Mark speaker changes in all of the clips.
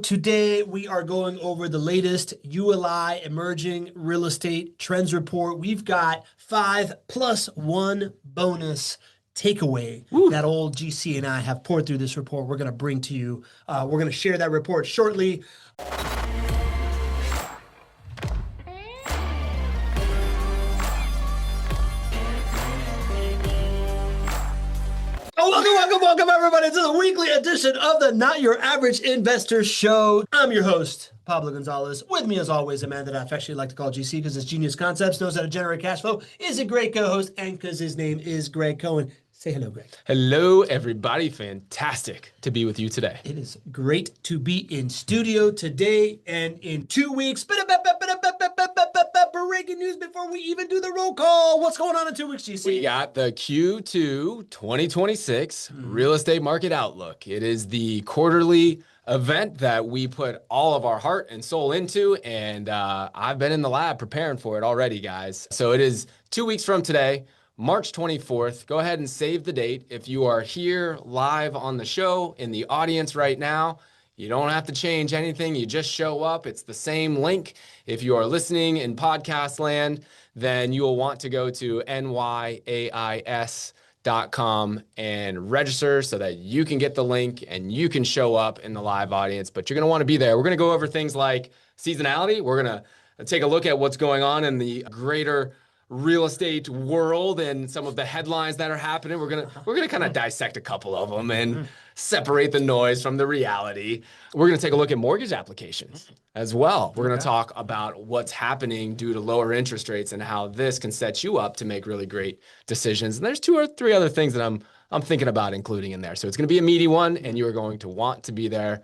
Speaker 1: Today, we are going over the latest ULI Emerging Real Estate Trends Report. We've got 5+1 bonus takeaway that old GC and I have poured through this report. We're going to bring to you. We're going to share that report shortly. Welcome, everybody, to the weekly edition of the Not Your Average Investor Show. I'm your host, Pablo Gonzalez. With me, as always, a man that I affectionately like to call GC because his genius concepts, knows how to generate cash flow, is a great co-host, and because his name is Gregg Cohen. Say hello, Gregg.
Speaker 2: Hello, everybody. Fantastic to be with you today.
Speaker 1: It is great to be in studio today and in 2 weeks. Breaking news before we even do the roll call. What's going on in 2 weeks, GC?
Speaker 2: We got the Q2 2026 Real Estate Market Outlook. It is the quarterly event that we put all of our heart and soul into, and I've been in the lab preparing for it already, guys. So it is 2 weeks from today, March 24th. Go ahead and save the date. If you are here live on the show in the audience right now, you don't have to change anything. You just show up. It's the same link. If you are listening in podcast land, then you will want to go to NYAInsights.com and register so that you can get the link and you can show up in the live audience. But you're going to want to be there. We're going to go over things like seasonality. We're going to take a look at what's going on in the greater real estate world and some of the headlines that are happening. We're gonna kind of dissect a couple of them and separate the noise from the reality. We're gonna take a look at mortgage applications as well. We're gonna talk about what's happening due to lower interest rates and how this can set you up to make really great decisions. And there's 2 or 3 other things that I'm thinking about including in there. So it's gonna be a meaty one, and you are going to want to be there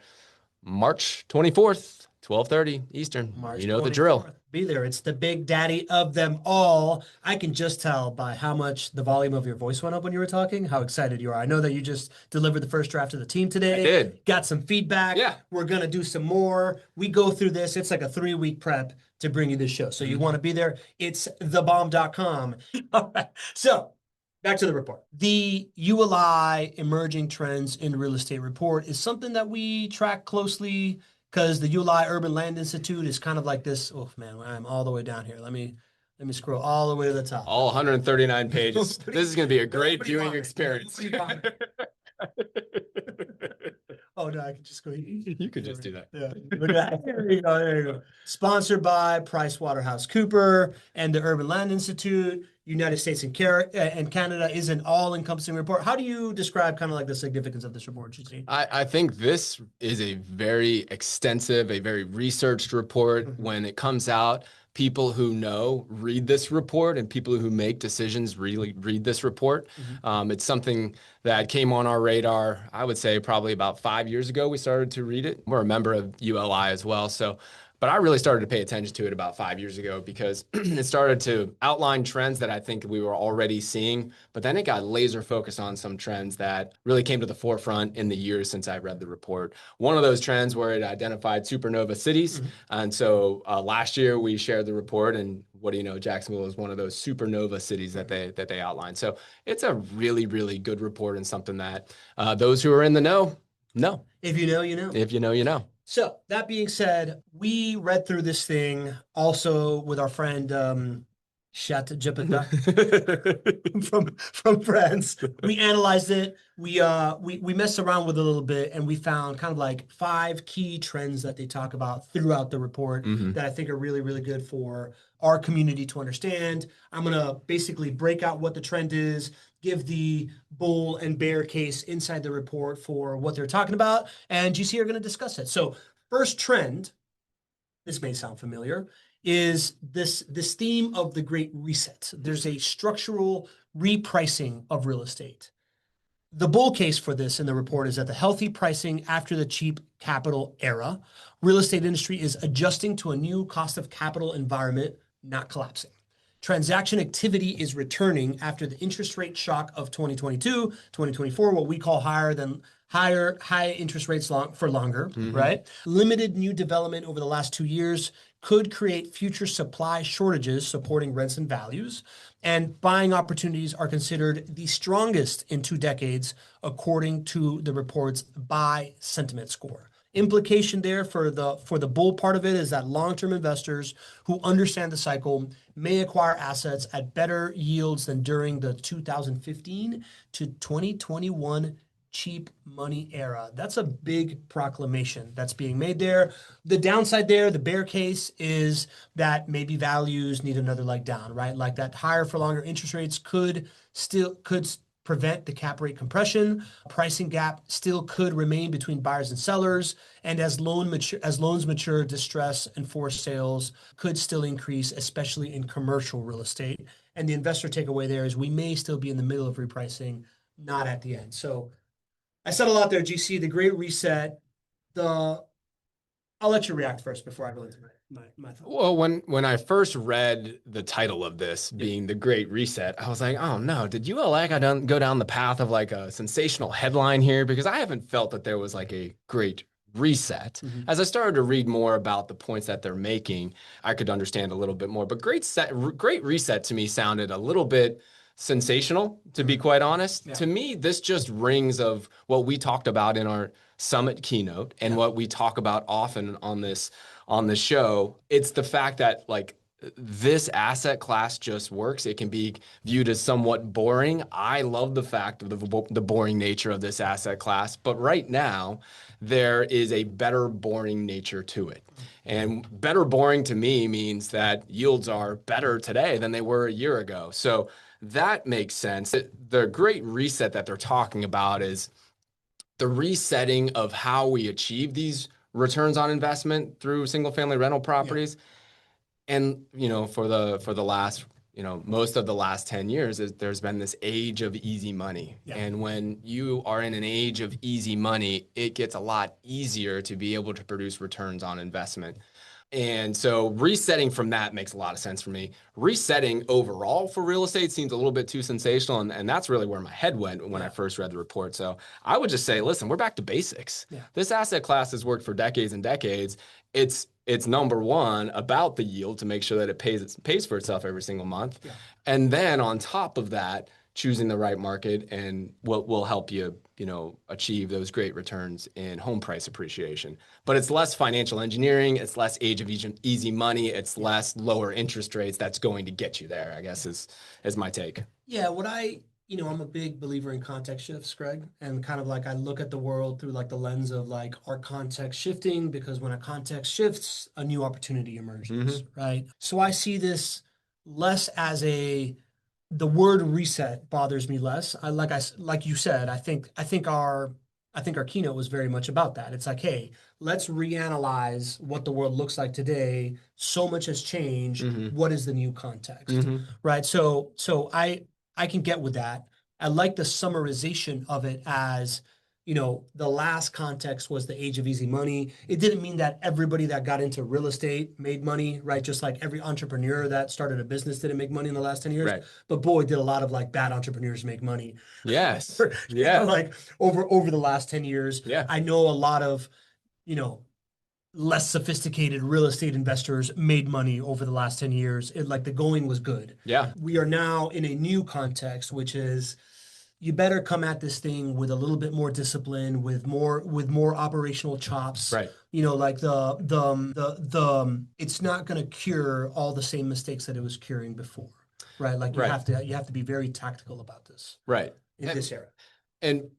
Speaker 2: March 24th, 12:30 Eastern. You know the drill.
Speaker 1: Be there. It's the big daddy of them all. I can just tell by how much the volume of your voice went up when you were talking, how excited you are. I know that you just delivered the first draft of the team today.
Speaker 2: I did.
Speaker 1: Got some feedback.
Speaker 2: Yeah.
Speaker 1: We're going to do some more. We go through this. It's like a 3-week prep to bring you this show. So you want to be there. It's thebomb.com. All right. So back to the report. The ULI Emerging Trends in Real Estate Report is something that we track closely because the ULI Urban Land Institute is kind of like this. Oh man, I'm all the way down here. Let me scroll all the way to the top.
Speaker 2: All 139 pages. This is going to be a great viewing experience.
Speaker 1: Oh no, I can just go.
Speaker 2: You could just do that.
Speaker 1: Yeah. Look at that. There you go. There you go. Sponsored by PricewaterhouseCoopers and the Urban Land Institute. United States and Canada is an all-encompassing report. How do you describe kind of like the significance of this report, GC?
Speaker 2: I think this is a very extensive, a very researched report. When it comes out, people who know read this report, and people who make decisions really read this report. It's something that came on our radar, I would say probably about 5 years ago we started to read it. We're a member of ULI as well. But I really started to pay attention to it about 5 years ago because it started to outline trends that I think we were already seeing, but then it got laser focused on some trends that really came to the forefront in the years since I read the report. One of those trends where it identified supernova cities. And so last year we shared the report, and what do you know, Jacksonville is one of those supernova cities that they outlined. So it's a really, really good report, and something that those who are in the know.
Speaker 1: If you know, you know.
Speaker 2: If you know, you know.
Speaker 1: So that being said, we read through this thing also with our friend Jipita from France. We analyzed it. We messed around with it a little bit, and we found kind of like 5 key trends that they talk about throughout the report that I think are really, really good for our community to understand. I'm going to basically break out what the trend is, give the bull and bear case inside the report for what they're talking about, and GC are going to discuss it. So first trend, this may sound familiar, is this theme of the Great Reset. There's a structural repricing of real estate. The bull case for this in the report is that the healthy pricing after the cheap capital era, real estate industry is adjusting to a new cost of capital environment, not collapsing. Transaction activity is returning after the interest rate shock of 2022, 2024, what we call high interest rates for longer, right? Limited new development over the last 2 years could create future supply shortages supporting rents and values. And buying opportunities are considered the strongest in 2 decades, according to the report's buy sentiment score. Implication there for the bull part of it is that long-term investors who understand the cycle may acquire assets at better yields than during the 2015 to 2021 cheap money era. That's a big proclamation that's being made there. The downside there, the bear case, is that maybe values need another leg down, right? Like that higher for longer interest rates could prevent the cap rate compression. Pricing gap still could remain between buyers and sellers, and as loans mature, distress and forced sales could still increase, especially in commercial real estate. And the investor takeaway there is we may still be in the middle of repricing, not at the end. So I said a lot there, GC. The Great Reset. I'll let you react first before I go into my thoughts.
Speaker 2: Well, when I first read the title of this being the Great Reset, I was like, oh no, did ULI go down the path of like a sensational headline here? Because I haven't felt that there was like a great reset. As I started to read more about the points that they're making, I could understand a little bit more. But Great Reset to me sounded a little bit sensational, to be quite honest. To me, this just rings of what we talked about in our summit keynote and what we talk about often on the show. It's the fact that like this asset class just works. It can be viewed as somewhat boring. I love the fact of the boring nature of this asset class, but right now there is a better boring nature to it. And better boring to me means that yields are better today than they were a year ago. So that makes sense. The Great Reset that they're talking about is the resetting of how we achieve these returns on investment through single family rental properties. And, for the last, most of the last 10 years, there's been this age of easy money. And when you are in an age of easy money, it gets a lot easier to be able to produce returns on investment. And so resetting from that makes a lot of sense for me. Resetting overall for real estate seems a little bit too sensational. And that's really where my head went when I first read the report. So I would just say, listen, we're back to basics. This asset class has worked for decades and decades. It's number one about the yield to make sure that it pays for itself every single month. And then on top of that, choosing the right market and what will help you, achieve those great returns in home price appreciation. But it's less financial engineering. It's less age of easy money. It's less lower interest rates. That's going to get you there, I guess, is my take.
Speaker 1: Yeah, I'm a big believer in context shifts, Gregg, and kind of like I look at the world through like the lens of like our context shifting, because when a context shifts, a new opportunity emerges, right? So I see this less as the word reset bothers me less. Like you said, I think our keynote was very much about that. It's like, hey, let's reanalyze what the world looks like today. So much has changed. What is the new context, right? So I can get with that. I like the summarization of it as, the last context was the age of easy money. It didn't mean that everybody that got into real estate made money, right? Just like every entrepreneur that started a business didn't make money in the last 10 years. Right. But boy, did a lot of like bad entrepreneurs make money.
Speaker 2: Yes. Yeah.
Speaker 1: Like over the last 10 years. Yeah. I know a lot of, less sophisticated real estate investors made money over the last 10 years. Like the going was good. Yeah. We are now in a new context, which is you better come at this thing with a little bit more discipline, with more operational chops. Right. Like it's not going to cure all the same mistakes that it was curing before. Right. Like you have to be very tactical about this. Right. In this era.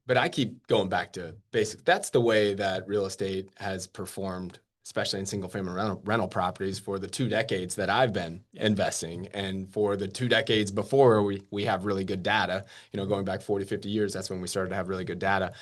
Speaker 2: But I keep going back to basic. That's the way that real estate has performed, especially in single family rental properties, for the 2 decades that I've been investing. And for the 2 decades before, we have really good data, going back 40, 50 years, that's when we started to have really good data,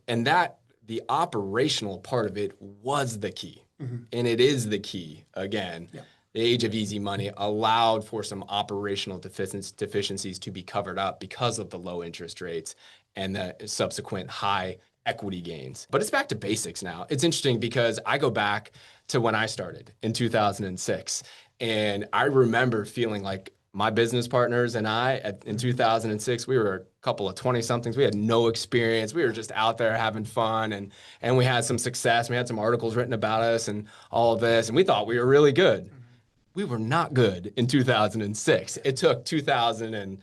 Speaker 2: and that the operational part of it was the key. And it is the key again. Yeah. The age of easy money allowed for some operational deficiencies to be covered up because of the low interest rates and the subsequent high equity gains. But it's back to basics now. It's interesting because I go back to when I started in 2006, and I remember feeling like my business partners and I in 2006, we were a couple of 20-somethings. We had no experience. We were just out there having fun, and we had some success. We had some articles written about us and all of this, and we thought we were really good. We were not good in 2006. It took 2008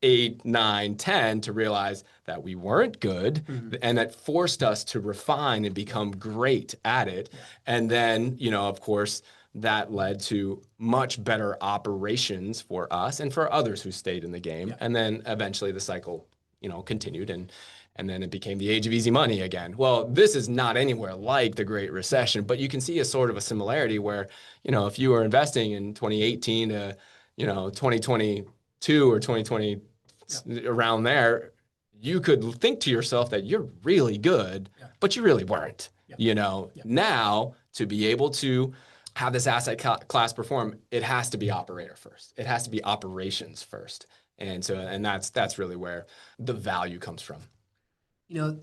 Speaker 2: 8, 9, 10 to realize that we weren't good, and that forced us to refine and become great at it. And then, of course, that led to much better operations for us and for others who stayed in the game. And then eventually the cycle, continued, and then it became the age of easy money again. Well, this is not anywhere like the Great Recession, but you can see a sort of a similarity where, if you were investing in 2018 to, 2022 or 2020, around there, you could think to yourself that you're really good, but you really weren't. Now, to be able to have this asset class perform, it has to be operator first. It has to be operations first. And that's really where the value comes from.
Speaker 1: It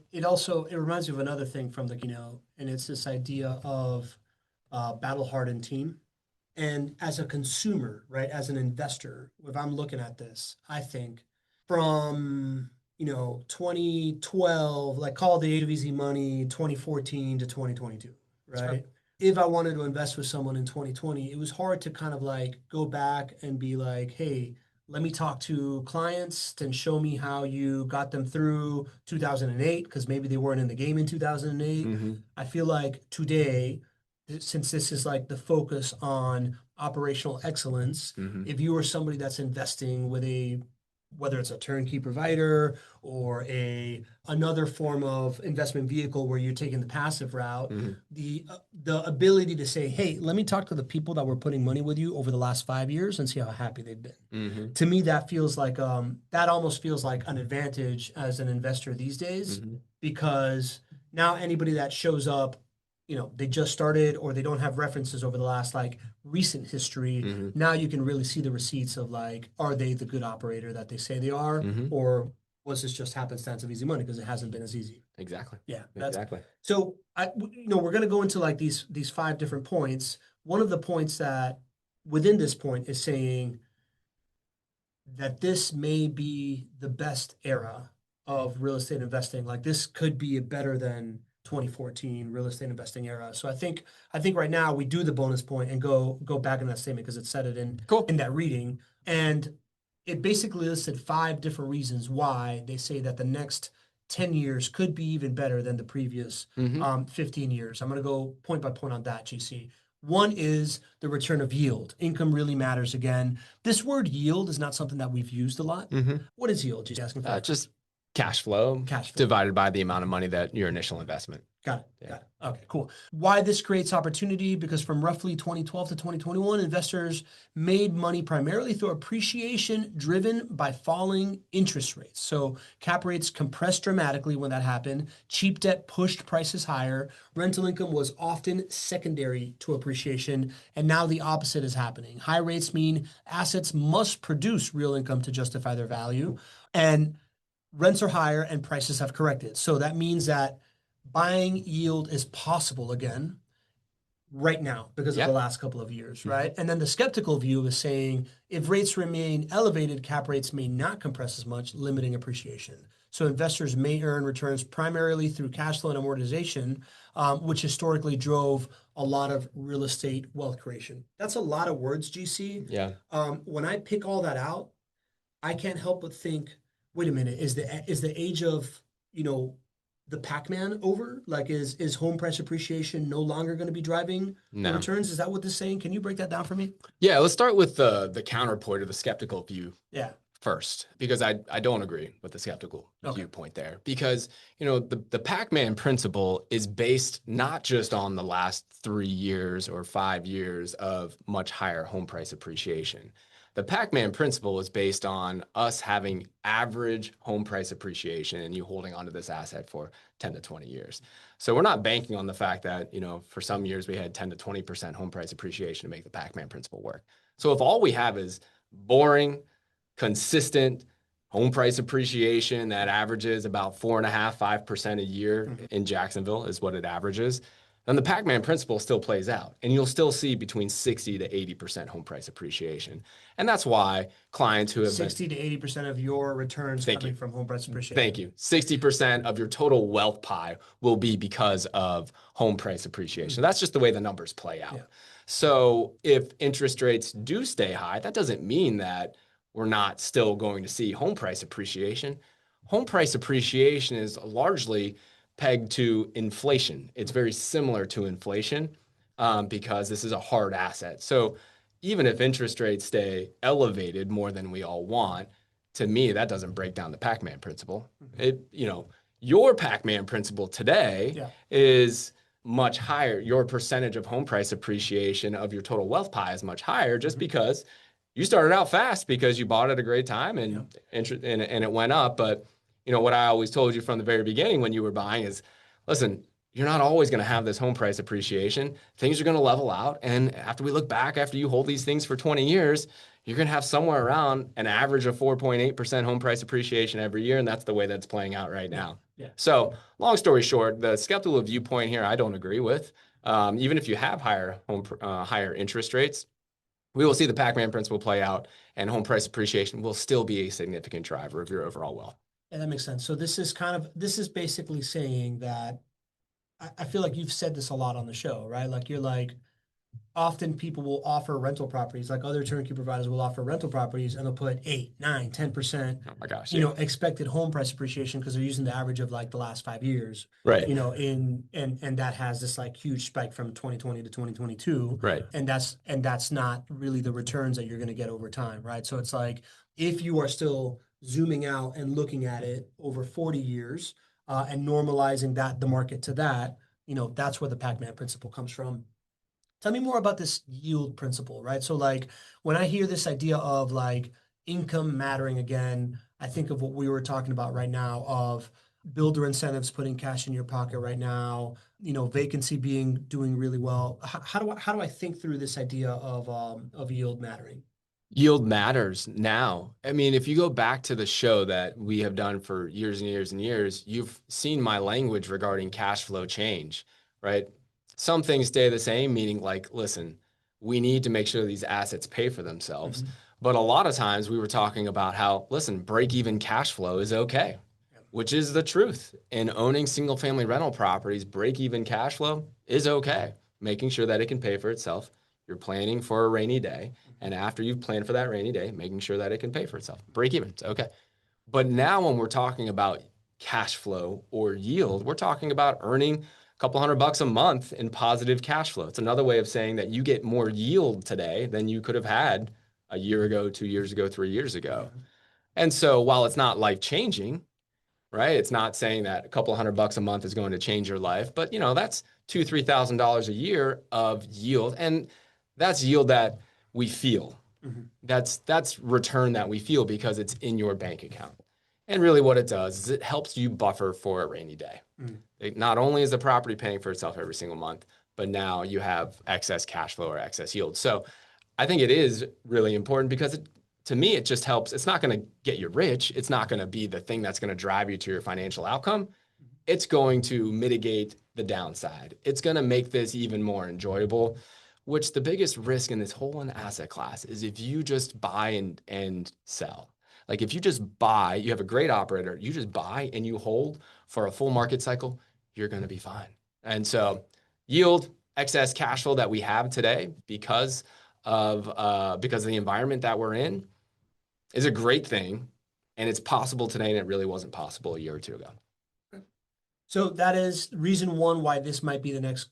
Speaker 1: reminds me of another thing from and it's this idea of battle-hardened team. And as a consumer, right, as an investor, if I'm looking at this, I think from 2012, like call the age of easy money, 2014 to 2022, right? If I wanted to invest with someone in 2020, it was hard to kind of like go back and be like, hey, let me talk to clients and show me how you got them through 2008, because maybe they weren't in the game in 2008. I feel like today, since this is like the focus on operational excellence, if you are somebody that's investing with whether it's a turnkey provider or another form of investment vehicle where you're taking the passive route, the ability to say, hey, let me talk to the people that were putting money with you over the last 5 years and see how happy they've been. To me, that feels like that almost feels like an advantage as an investor these days, because now anybody that shows up, they just started or they don't have references over the last like recent history. Now you can really see the receipts of like, are they the good operator that they say they are, or was this just happenstance of easy money because it hasn't been as easy?
Speaker 2: Exactly.
Speaker 1: Yeah,
Speaker 2: exactly.
Speaker 1: So we're going to go into like these 5 different points. One of the points that within this point is saying that this may be the best era of real estate investing. Like this could be better than 2014 real estate investing era. So I think right now we do the bonus point and go back in that statement because it said it in that reading. And it basically listed 5 different reasons why they say that the next 10 years could be even better than the previous 15 years. I'm going to go point by point on that, GC. One is the return of yield. Income really matters again. This word yield is not something that we've used a lot. What is yield? Just asking for
Speaker 2: just cash flow divided by the amount of money that your initial investment.
Speaker 1: Got it. Okay, cool. Why this creates opportunity? Because from roughly 2012 to 2021, investors made money primarily through appreciation driven by falling interest rates. So cap rates compressed dramatically when that happened. Cheap debt pushed prices higher. Rental income was often secondary to appreciation. And now the opposite is happening. High rates mean assets must produce real income to justify their value. And rents are higher and prices have corrected. So that means that buying yield is possible again right now because of the last couple of years, right? And then the skeptical view is saying if rates remain elevated, cap rates may not compress as much, limiting appreciation. So investors may earn returns primarily through cash flow and amortization, which historically drove a lot of real estate wealth creation. That's a lot of words, GC.
Speaker 2: Yeah.
Speaker 1: When I pick all that out, I can't help but think, wait a minute, is the age of, the Pac-Man over? Like, is home price appreciation no longer going to be driving the returns? Is that what this is saying? Can you break that down for me?
Speaker 2: Yeah, let's start with the counterpoint or the skeptical view.
Speaker 1: Yeah.
Speaker 2: First, because I don't agree with the skeptical viewpoint there. Because, the Pac-Man principle is based not just on the last 3 years or 5 years of much higher home price appreciation. The Pac-Man principle is based on us having average home price appreciation and you holding onto this asset for 10 to 20 years. So we're not banking on the fact that, for some years we had 10 to 20% home price appreciation to make the Pac-Man principle work. So if all we have is boring, consistent home price appreciation that averages about 4.5%, 5% a year in Jacksonville is what it averages, then the Pac-Man principle still plays out and you'll still see between 60 to 80% home price appreciation. And that's why clients who have
Speaker 1: 60 to 80% of your returns coming from home price appreciation.
Speaker 2: Thank you. 60% of your total wealth pie will be because of home price appreciation. That's just the way the numbers play out. Yeah. So if interest rates do stay high, that doesn't mean that we're not still going to see home price appreciation. Home price appreciation is largely pegged to inflation. It's very similar to inflation because this is a hard asset. So even if interest rates stay elevated more than we all want, to me, that doesn't break down the Pac-Man principle. Your Pac-Man principle today is much higher. Your percentage of home price appreciation of your total wealth pie is much higher just because you started out fast because you bought at a great time and it went up. But what I always told you from the very beginning when you were buying is, listen, you're not always going to have this home price appreciation. Things are going to level out. And after we look back, after you hold these things for 20 years, you're going to have somewhere around an average of 4.8% home price appreciation every year. And that's the way that's playing out right now.
Speaker 1: Yeah.
Speaker 2: So long story short, the skeptical viewpoint here, I don't agree with. Even if you have higher interest rates, we will see the Pac-Man principle play out, and home price appreciation will still be a significant driver of your overall wealth.
Speaker 1: And that makes sense. So this is basically saying that I feel like you've said this a lot on the show, right? Like you're like, often people will offer rental properties, like other turnkey providers will offer rental properties and they'll put 8, 9, 10%,
Speaker 2: oh my gosh,
Speaker 1: expected home price appreciation because they're using the average of like the last 5 years.
Speaker 2: Right.
Speaker 1: And that has this like huge spike from 2020 to 2022.
Speaker 2: Right.
Speaker 1: And that's not really the returns that you're going to get over time, right? So it's like, if you are still zooming out and looking at it over 40 years and normalizing the market to that, that's where the Pac-Man principle comes from. Tell me more about this yield principle, right? So like when I hear this idea of like income mattering again, I think of what we were talking about right now of builder incentives putting cash in your pocket right now, vacancy doing really well. How do I think through this idea of yield mattering?
Speaker 2: Yield matters now. I mean, if you go back to the show that we have done for years and years and years, you've seen my language regarding cash flow change, right? Some things stay the same, meaning like, listen, we need to make sure these assets pay for themselves. But a lot of times we were talking about how, listen, break-even cash flow is okay, which is the truth. In owning single-family rental properties, break-even cash flow is okay, making sure that it can pay for itself. You're planning for a rainy day. And after you've planned for that rainy day, making sure that it can pay for itself. Break even, it's okay. But now when we're talking about cash flow or yield, we're talking about earning a couple $100 a month in positive cash flow. It's another way of saying that you get more yield today than you could have had a year ago, 2 years ago, 3 years ago. And so while it's not life-changing, right? It's not saying that a couple $100 a month is going to change your life, but that's $2,000, $3,000 a year of yield. And that's yield that we feel. That's return that we feel because it's in your bank account. And really what it does is it helps you buffer for a rainy day. Not only is the property paying for itself every single month, but now you have excess cash flow or excess yield. So I think it is really important because to me, it just helps. It's not going to get you rich. It's not going to be the thing that's going to drive you to your financial outcome. It's going to mitigate the downside. It's going to make this even more enjoyable. Which the biggest risk in this whole asset class is if you just buy and sell. Like if you just buy, you have a great operator, you just buy and you hold for a full market cycle, you're going to be fine. And so yield, excess cash flow that we have today because of the environment that we're in is a great thing. And it's possible today and it really wasn't possible a year or two ago.
Speaker 1: So that is reason one why this might be the next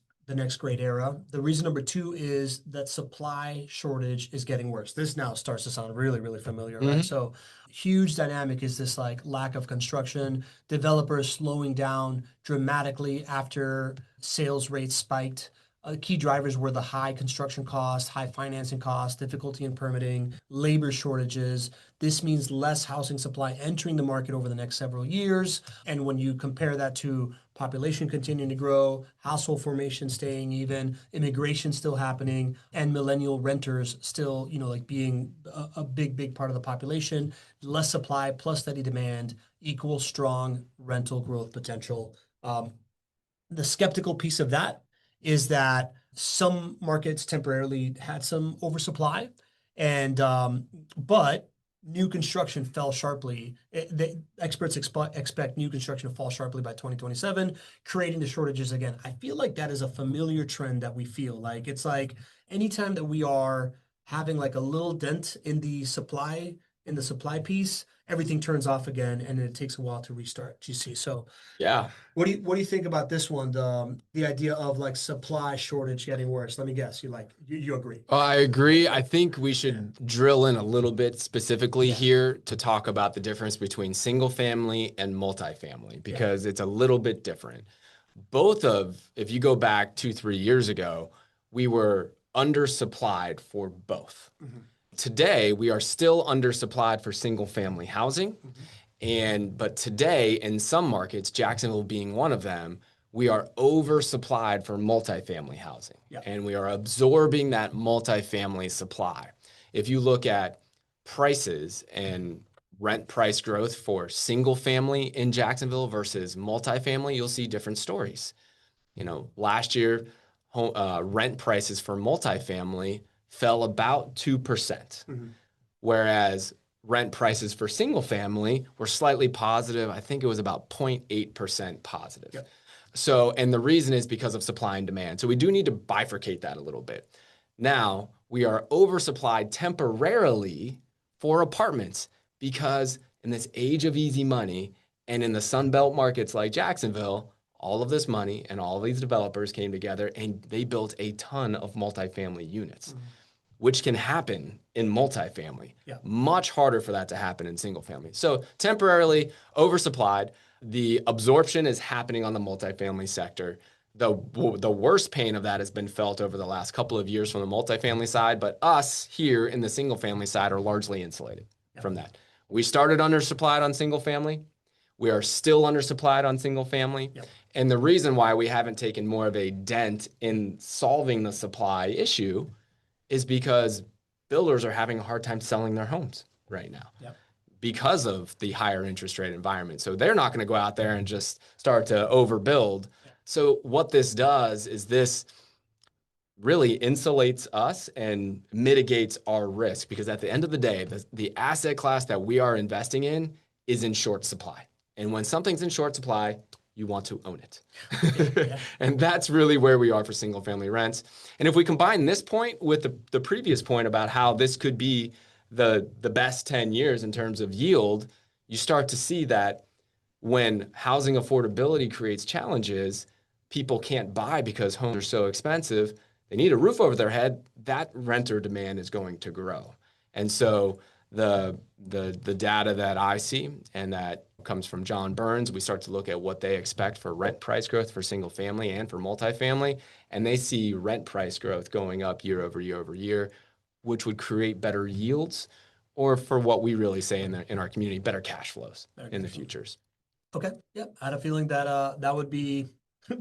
Speaker 1: great era. The reason number two is that supply shortage is getting worse. This now starts to sound really, really familiar, right? So huge dynamic is this like lack of construction, developers slowing down dramatically after sales rates spiked. Key drivers were the high construction costs, high financing costs, difficulty in permitting, labor shortages. This means less housing supply entering the market over the next several years. And when you compare that to population continuing to grow, household formation staying even, immigration still happening, and millennial renters still, like being a big, big part of the population, less supply plus steady demand equals strong rental growth potential. The skeptical piece of that is that some markets temporarily had some oversupply, and but new construction fell sharply. The experts expect new construction to fall sharply by 2027, creating the shortages again. I feel like that is a familiar trend that we feel like. It's like anytime that we are having like a little dent in the supply in the supply piece, everything turns off again, and it takes a while to restart. GC. So
Speaker 2: Yeah.
Speaker 1: what do you think about this one? The idea of like supply shortage getting worse. Let me guess. You agree?
Speaker 2: I agree. I think we should drill in a little bit specifically
Speaker 1: Yeah.
Speaker 2: here to talk about the difference between single family and multifamily, because it's a little bit different. If you go back 2-3 years ago, we were undersupplied for both. Today, we are still undersupplied for single family housing. But today, in some markets, Jacksonville being one of them, we are oversupplied for multifamily housing. And we are absorbing that multifamily supply. If you look at prices and rent price growth for single family in Jacksonville versus multifamily, you'll see different stories. Last year, rent prices for multifamily fell about 2%, whereas rent prices for single family were slightly positive. I think it was about 0.8% positive. So, and the reason is because of supply and demand. So we do need to bifurcate that a little bit. Now, we are oversupplied temporarily for apartments because in this age of easy money and in the Sunbelt markets like Jacksonville, all of this money and all of these developers came together and they built a ton of multifamily units, which can happen in multifamily. Much harder for that to happen in single family. So temporarily oversupplied. The absorption is happening on the multifamily sector. The worst pain of that has been felt over the last couple of years from the multifamily side, but us here in the single family side are largely insulated from that. We started undersupplied on single family. We are still undersupplied on single family. And the reason why we haven't taken more of a dent in solving the supply issue is because builders are having a hard time selling their homes right now because of the higher interest rate environment. So they're not going to go out there and just start to overbuild. So what this does is this really insulates us and mitigates our risk, because at the end of the day, the asset class that we are investing in is in short supply. And when something's in short supply, you want to own it. And that's really where we are for single family rents. And if we combine this point with the previous point about how this could be the best 10 years in terms of yield, you start to see that when housing affordability creates challenges, people can't buy because homes are so expensive. They need a roof over their head. That renter demand is going to grow. And so the data that I see and that comes from John Burns, we start to look at what they expect for rent price growth for single family and for multifamily, and they see rent price growth going up year over year over year, which would create better yields, or for what we really say in our community, better cash flows in the futures.
Speaker 1: Okay. Yep. I had a feeling that that would be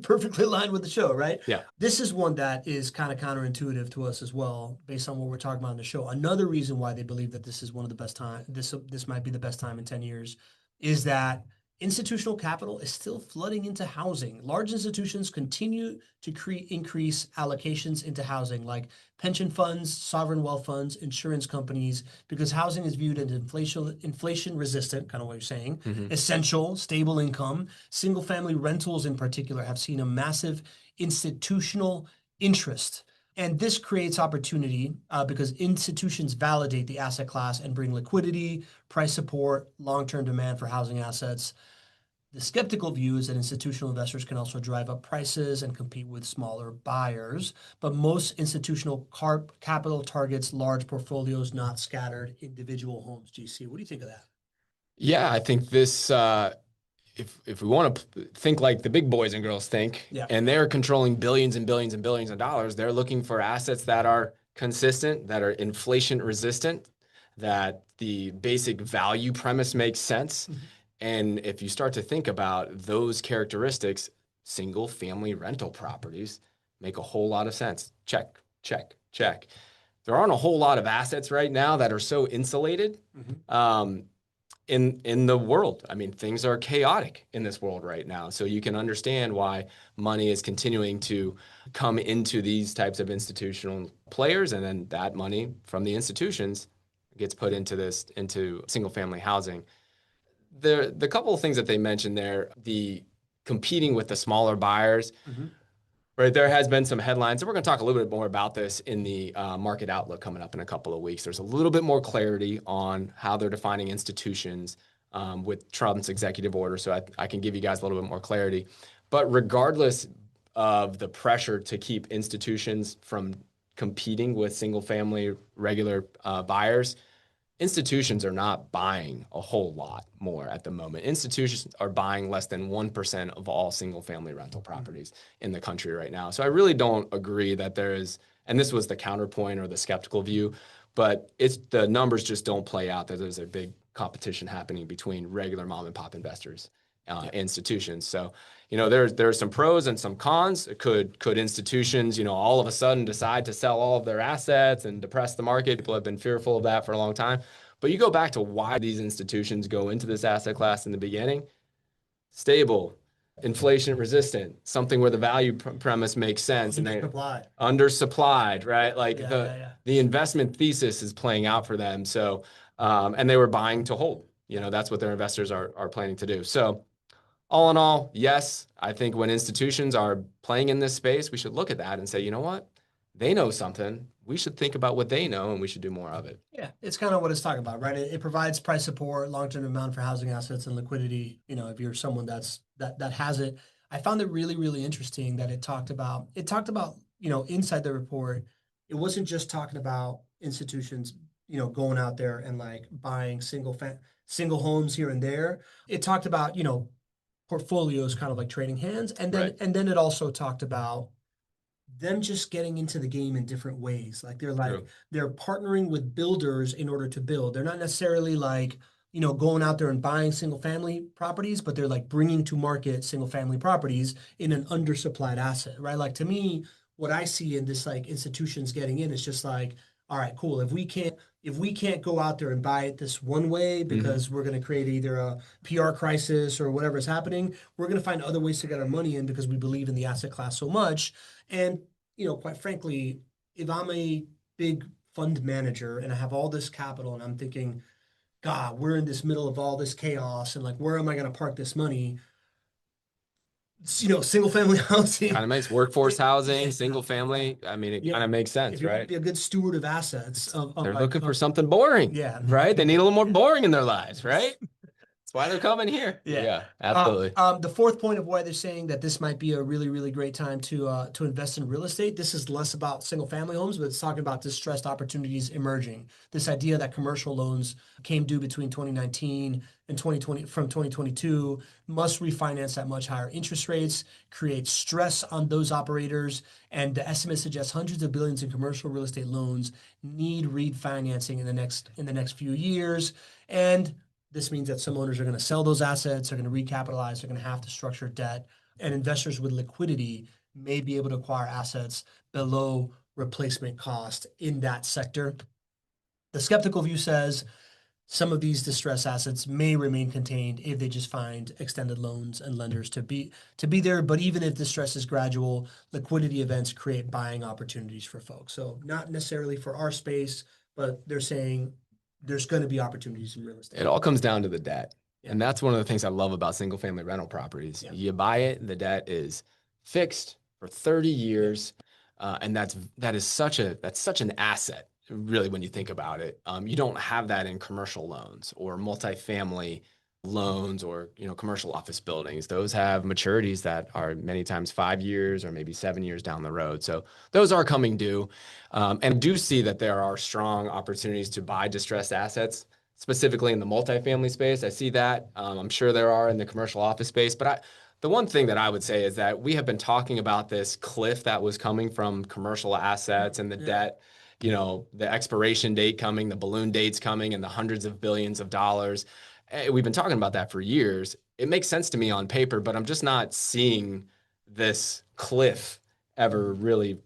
Speaker 1: perfectly aligned with the show, right?
Speaker 2: Yeah.
Speaker 1: This is one that is kind of counterintuitive to us as well, based on what we're talking about in the show. Another reason why they believe that this is one of the best time, this might be the best time in 10 years, is that institutional capital is still flooding into housing. Large institutions continue to increase allocations into housing, like pension funds, sovereign wealth funds, insurance companies, because housing is viewed as inflation resistant, kind of what you're saying, essential, stable income. Single family rentals in particular have seen a massive institutional interest. And this creates opportunity because institutions validate the asset class and bring liquidity, price support, long-term demand for housing assets. The skeptical view is that institutional investors can also drive up prices and compete with smaller buyers, but most institutional capital targets large portfolios, not scattered individual homes. GC, what do you think of that?
Speaker 2: Yeah, I think this, if we want to think like the big boys and girls think, and they're controlling billions and billions and billions of dollars, they're looking for assets that are consistent, that are inflation resistant, that the basic value premise makes sense. And if you start to think about those characteristics, single family rental properties make a whole lot of sense. Check, check, check. There aren't a whole lot of assets right now that are so insulated in the world. I mean, things are chaotic in this world right now. So you can understand why money is continuing to come into these types of institutional players, and then that money from the institutions gets put into single family housing. The couple of things that they mentioned there, the competing with the smaller buyers, Right, there has been some headlines, and we're going to talk a little bit more about this in the market outlook coming up in a couple of weeks. There's a little bit more clarity on how they're defining institutions with Trump's executive order, so I can give you guys a little bit more clarity. But regardless of the pressure to keep institutions from competing with single-family regular buyers, institutions are not buying a whole lot more at the moment. Institutions are buying less than 1% of all single-family rental properties in the country right now. So I really don't agree that there is, and this was the counterpoint or the skeptical view, but the numbers just don't play out that there's a big competition happening between regular mom and pop investors, institutions. So, there's some pros and some cons. Could institutions, all of a sudden decide to sell all of their assets and depress the market? People have been fearful of that for a long time. But you go back to why these institutions go into this asset class in the beginning: stable, inflation resistant, something where the value premise makes sense, and they undersupplied, right? Like the investment thesis is playing out for them. So, and they were buying to hold. That's what their investors are planning to do. So, all in all, yes, I think when institutions are playing in this space, we should look at that and say, you know what? They know something. We should think about what they know, and we should do more of it.
Speaker 1: Yeah, it's kind of what it's talking about, right? It provides price support, long-term demand for housing assets, and liquidity. If you're someone that has it. I found it really, really interesting that it talked about, inside the report, it wasn't just talking about institutions, going out there and like buying single homes here and there. It talked about, portfolios kind of like trading hands. And then it also talked about them just getting into the game in different ways. Like they're partnering with builders in order to build. They're not necessarily like, going out there and buying single family properties, but they're like bringing to market single family properties in an undersupplied asset, right? Like to me, what I see in this like institutions getting in is just like, all right, cool. If we can't go out there and buy it this one way because we're going to create either a PR crisis or whatever is happening, we're going to find other ways to get our money in because we believe in the asset class so much. And, quite frankly, if I'm a big fund manager and I have all this capital and I'm thinking, God, we're in this middle of all this chaos and like, where am I going to park this money? Single family housing.
Speaker 2: Kind of makes workforce housing, single family. I mean, it kind of makes sense,
Speaker 1: if you
Speaker 2: right?
Speaker 1: want to be a good steward of assets.
Speaker 2: They're looking for something boring.
Speaker 1: Yeah.
Speaker 2: Right? They need a little more boring in their lives, right? That's why they're coming here. Yeah, absolutely.
Speaker 1: The fourth point of why they're saying that this might be a really, really great time to invest in real estate. This is less about single family homes, but it's talking about distressed opportunities emerging. This idea that commercial loans came due between 2019 and 2020 from 2022 must refinance at much higher interest rates, create stress on those operators, and the estimate suggests hundreds of billions in commercial real estate loans need refinancing in the next few years. And this means that some owners are going to sell those assets, are going to recapitalize, they're going to have to structure debt, and investors with liquidity may be able to acquire assets below replacement cost in that sector. The skeptical view says some of these distressed assets may remain contained if they just find extended loans and lenders to be there. But even if distress is gradual, liquidity events create buying opportunities for folks. So not necessarily for our space, but they're saying there's going to be opportunities in real estate.
Speaker 2: It all comes down to the debt. Yeah. And that's one of the things I love about single family rental properties. Yeah. You buy it, the debt is fixed for 30 years. And that is such an asset, really, when you think about it. You don't have that in commercial loans or multifamily loans or commercial office buildings. Those have maturities that are many times 5 years or maybe 7 years down the road. So those are coming due. And do see that there are strong opportunities to buy distressed assets, specifically in the multifamily space. I see that. I'm sure there are in the commercial office space. But the one thing that I would say is that we have been talking about this cliff that was coming from commercial assets and the debt, the expiration date coming, the balloon dates coming, and the hundreds of billions of dollars. We've been talking about that for years. It makes sense to me on paper, but I'm just not seeing this cliff ever really,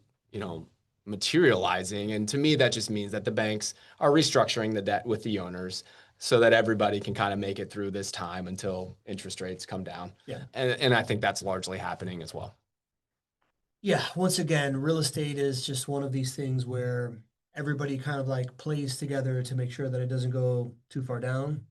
Speaker 2: materializing. And to me, that just means that the banks are restructuring the debt with the owners so that everybody can kind of make it through this time until interest rates come down. Yeah. And I think that's largely happening as well.
Speaker 1: Yeah. Once again, real estate is just one of these things where everybody kind of like plays together to make sure that it doesn't go too far down.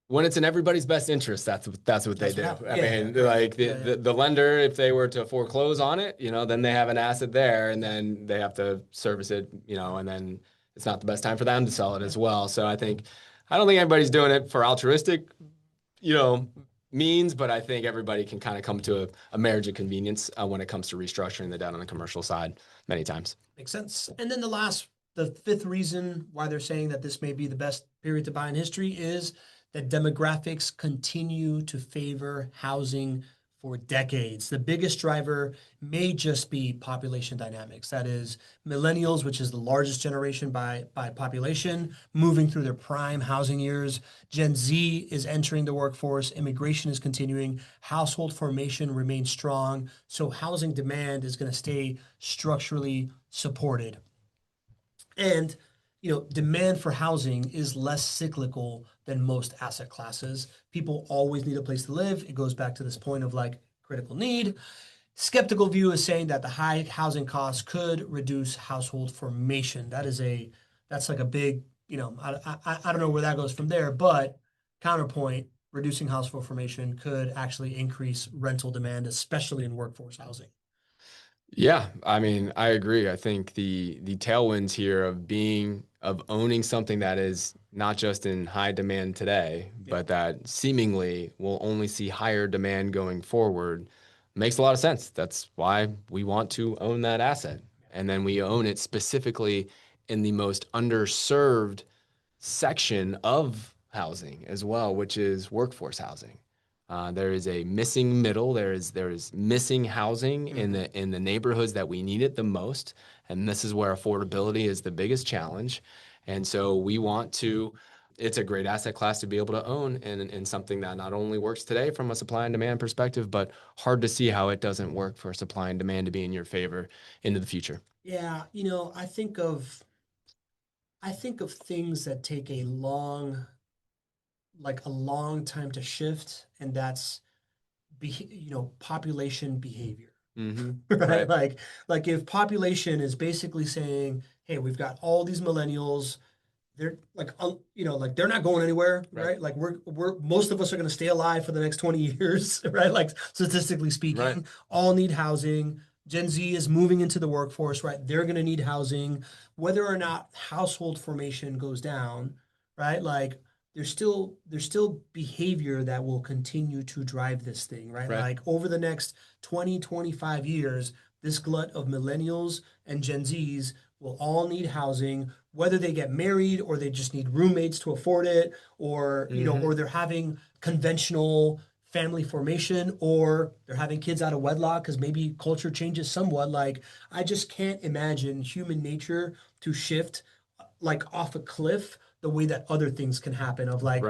Speaker 2: when it's in everybody's best interest, that's what they do. I mean, like the lender, if they were to foreclose on it, then they have an asset there, and then they have to service it, and then it's not the best time for them to sell it as well. So I don't think everybody's doing it for altruistic, means, but I think everybody can kind of come to a marriage of convenience when it comes to restructuring the debt on the commercial side many times.
Speaker 1: Makes sense. And then the fifth reason why they're saying that this may be the best period to buy in history is that demographics continue to favor housing for decades. The biggest driver may just be population dynamics. That is millennials, which is the largest generation by population, moving through their prime housing years. Gen Z is entering the workforce. Immigration is continuing. Household formation remains strong. So housing demand is going to stay structurally supported. And demand for housing is less cyclical than most asset classes. People always need a place to live. It goes back to this point of like critical need. Skeptical view is saying that the high housing costs could reduce household formation. That's like a big, I don't know where that goes from there, but counterpoint, reducing household formation could actually increase rental demand, especially in workforce housing.
Speaker 2: Yeah, I mean, I agree. I think the tailwinds here of owning something that is not just in high demand today, but that seemingly will only see higher demand going forward makes a lot of sense. That's why we want to own that asset. And then we own it specifically in the most underserved section of housing as well, which is workforce housing. There is a missing middle. There is missing housing in the neighborhoods that we need it the most, and this is where affordability is the biggest challenge. And so we want to. It's a great asset class to be able to own, and something that not only works today from a supply and demand perspective, but hard to see how it doesn't work for supply and demand to be in your favor into the future.
Speaker 1: Yeah, I think of things that take a long time to shift, and that's population behavior. Right? Like if population is basically saying, hey, we've got all these millennials, they're like they're not going anywhere, right? Like we're most of us are going to stay alive for the next 20 years, right? Like statistically speaking, all need housing. Gen Z is moving into the workforce, right? They're going to need housing. Whether or not household formation goes down, right? Like there's still behavior that will continue to drive this thing, right? Like over the next 20, 25 years, this glut of millennials and Gen Zs will all need housing, whether they get married or they just need roommates to afford it, or or they're having conventional family formation, or they're having kids out of wedlock because maybe culture changes somewhat. Like I just can't imagine human nature to shift like off a cliff the way that other things can happen of like,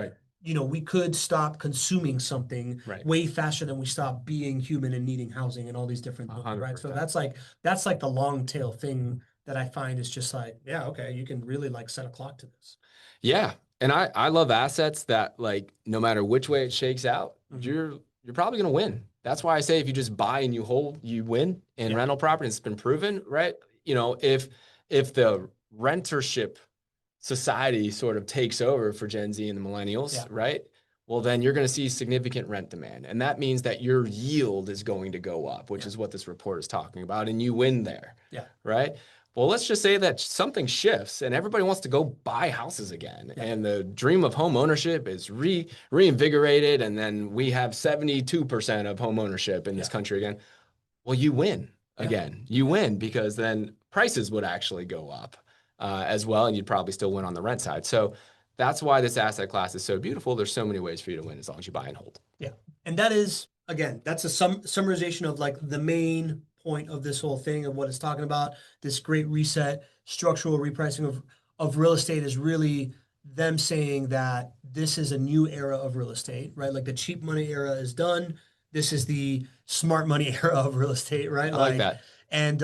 Speaker 1: we could stop consuming something way faster than we stop being human and needing housing and all these different things, right? So that's like the long tail thing that I find is just like, yeah, okay, you can really like set a clock to this.
Speaker 2: Yeah. And I love assets that like, no matter which way it shakes out, you're probably going to win. That's why I say if you just buy and you hold, you win in rental property. It's been proven, right? If the rentership society sort of takes over for Gen Z and the millennials, right? Well, then you're going to see significant rent demand. And that means that your yield is going to go up, which is what this report is talking about. And you win there, right? Well, let's just say that something shifts and everybody wants to go buy houses again. And the dream of home ownership is reinvigorated. And then we have 72% of home ownership in this country again. Well, you win again. You win because then prices would actually go up as well. And you'd probably still win on the rent side. So that's why this asset class is so beautiful. There's so many ways for you to win as long as you buy and hold.
Speaker 1: Yeah. And that is, again, that's a summarization of like the main point of this whole thing of what it's talking about. This great reset, structural repricing of real estate is really them saying that this is a new era of real estate, right? Like the cheap money era is done. This is the smart money era of real estate, right?
Speaker 2: I like that.
Speaker 1: And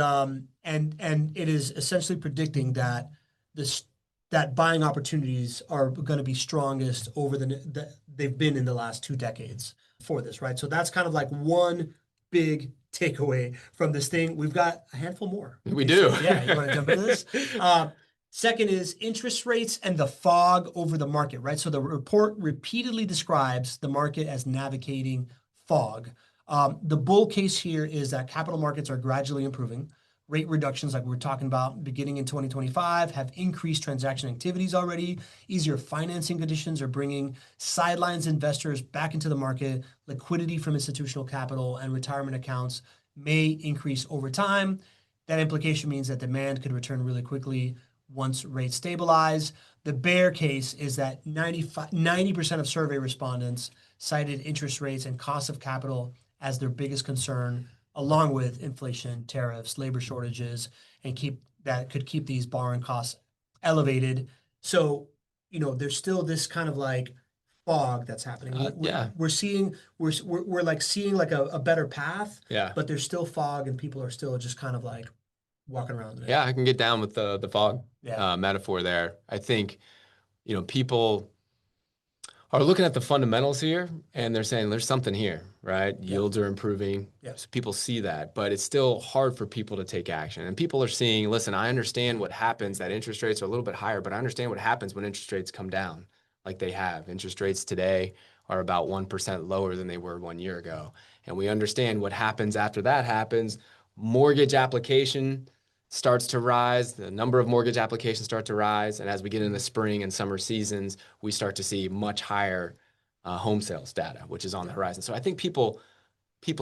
Speaker 1: it is essentially predicting that that buying opportunities are going to be strongest over they've been in the last 2 decades for this, right? So that's kind of like one big takeaway from this thing. We've got a handful more.
Speaker 2: We do.
Speaker 1: Yeah, you want to jump into this? Second is interest rates and the fog over the market, right? So the report repeatedly describes the market as navigating fog. The bull case here is that capital markets are gradually improving. Rate reductions, like we were talking about beginning in 2025, have increased transaction activities already. Easier financing conditions are bringing sidelines investors back into the market. Liquidity from institutional capital and retirement accounts may increase over time. That implication means that demand could return really quickly once rates stabilize. The bear case is that 90% of survey respondents cited interest rates and cost of capital as their biggest concern, along with inflation, tariffs, labor shortages, and could keep these borrowing costs elevated. So, there's still this kind of like fog that's happening. We're seeing like a better path.
Speaker 2: Yeah.
Speaker 1: But there's still fog, and people are still just kind of like walking around in it.
Speaker 2: Yeah, I can get down with the fog
Speaker 1: Yeah.
Speaker 2: metaphor there. I think, people are looking at the fundamentals here and they're saying there's something here, right? Yields are improving. So people see that, but it's still hard for people to take action. And people are seeing, listen, I understand what happens, that interest rates are a little bit higher, but I understand what happens when interest rates come down like they have. Interest rates today are about 1% lower than they were 1 year ago. And we understand what happens after that happens. Mortgage application starts to rise, the number of mortgage applications start to rise, and as we get into the spring and summer seasons, we start to see much higher home sales data, which is on the horizon. So I think people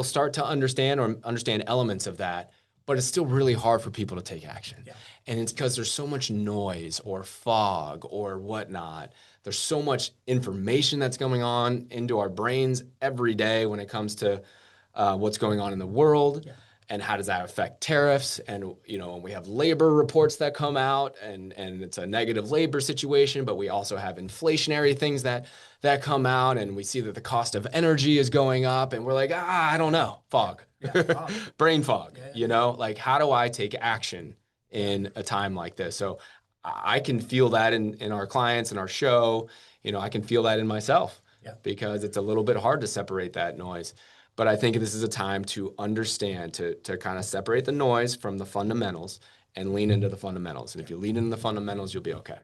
Speaker 2: start to understand elements of that, but it's still really hard for people to take action. And it's because there's so much noise or fog or whatnot. There's so much information that's going on into our brains every day when it comes to what's going on in the world. And how does that affect tariffs? And, we have labor reports that come out and it's a negative labor situation, but we also have inflationary things that come out, and we see that the cost of energy is going up, and we're like, I don't know, fog, brain fog, like how do I take action in a time like this? So I can feel that in our clients and our show, I can feel that in myself because it's a little bit hard to separate that noise. But I think this is a time to understand, to kind of separate the noise from the fundamentals and lean into the fundamentals. And if you lean into the fundamentals, you'll be okay.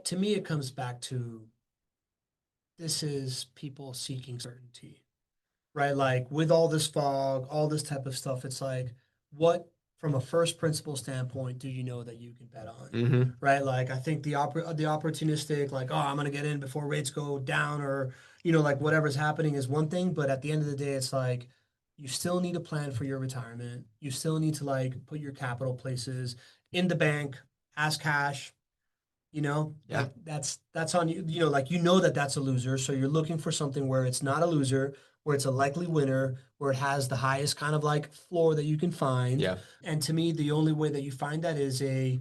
Speaker 1: To me, it comes back to this is people seeking certainty, right? Like with all this fog, all this type of stuff, it's like, what from a first principle standpoint do you know that you can bet on, right? Like I think the opportunistic, like, I'm going to get in before rates go down, or like whatever's happening is one thing, but at the end of the day, it's like you still need a plan for your retirement. You still need to like put your capital places in the bank as cash. Like that's on you. Like that's a loser, so you're looking for something where it's not a loser, where it's a likely winner, where it has the highest kind of like floor that you can find. And to me, the only way that you find that is a